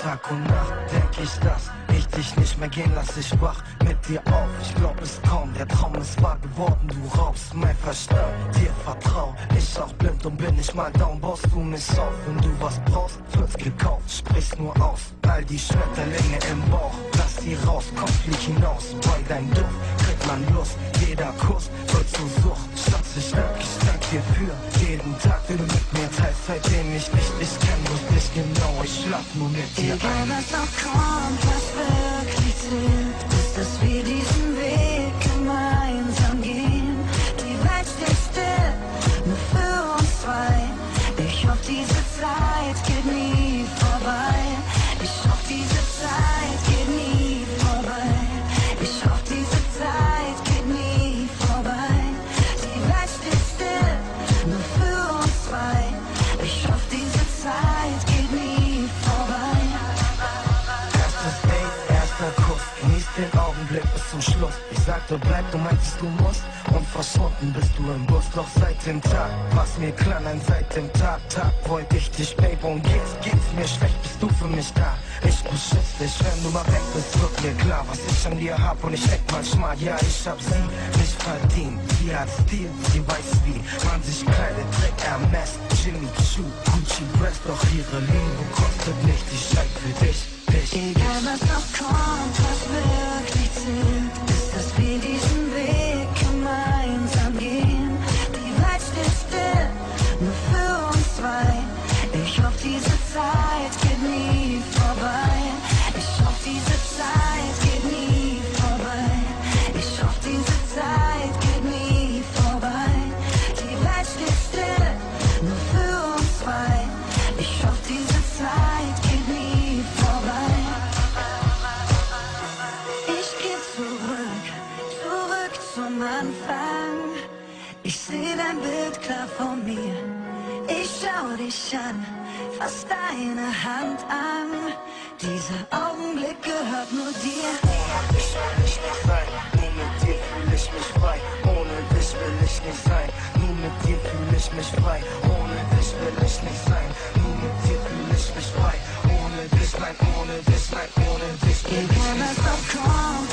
Tag und Nacht denk ich, dass ich dich nicht mehr gehen lass, ich wach mit dir auf. Ich glaub es kaum, der Traum ist wahr geworden, du raubst mein Verstand, dir vertrau. Ich auch blind und bin nicht mal down, baust du mich auf. Wenn du was brauchst, wird's gekauft, sprich's nur aus. All die Schmetterlinge im Bauch, lass die raus, komm, flieg hinaus. Bei dein Duft kriegt man Lust, jeder Kuss wird zur Sucht. Schatz, ich dank dir für jeden Tag, den du mit mir teilst. Seitdem ich dich kenn, wusste ich genau, ich schlaf nur mit dir Egal ein. was auch kommt, was wirklich zählt, ist, dass wir diesen Weg gemeinsam gehen. Die Welt steht still, nur für uns zwei. Ich hoffe, diese Zeit geht nie vorbei. Ich hoffe, diese Zeit geht nie vorbei. Ich hoffe, diese Zeit geht nie vorbei. Die Welt steht still, nur für uns zwei. Ich hoffe, diese Zeit geht nie vorbei. Erstes Date, erster Kuss, genieß den Augenblick bis zum Schluss. Ich sagte bleib, du meintest du musst, und verschwunden bist du im Bus. Doch seit dem Tag war's mir klar, nein, seit dem Tag wollte ich dich, Babe, und geht's mir schlecht, bist du für mich da. Ich beschütze dich, wenn du mal weg bist, wird mir klar, was ich an dir hab, und ich denk manchmal, ja, ich hab sie nicht verdient. Sie hat Stil, sie weiß, wie man sich kleidet, trägt Hermes, Jimmy Choo, Gucci Dress, doch ihre Liebe kostet nicht, die scheint für dich. Egal was auch kommt, was wirklich zählt, ist, dass wir diesen Weg gemeinsam gehen. Die Welt steht still, nur für uns zwei. Ich hoffe, diese Zeit geht nie vorbei. Ich hoffe, diese Zeit geht nie vorbei. Ich hoffe, diese Zeit geht nie vorbei. Die Welt steht still, nur für uns zwei. Ich hoffe, diese Zeit geht nie vorbei. Ich geh zurück zum Anfang. Ich seh dein Bild klar vor mir. Ich schau dich an, fass deine Hand an. Dieser Augenblick gehört nur dir. Ohne dich will ich nicht sein, nur mit dir fühl ich mich frei. Ohne dich will ich nicht sein, nur mit dir fühl ich mich frei. Ohne dich will ich nicht sein, nur mit dir fühl ich mich frei. Ohne dich, nein, ohne dich, nein, ohne dich will ich Egal nicht was sein. auch kommt,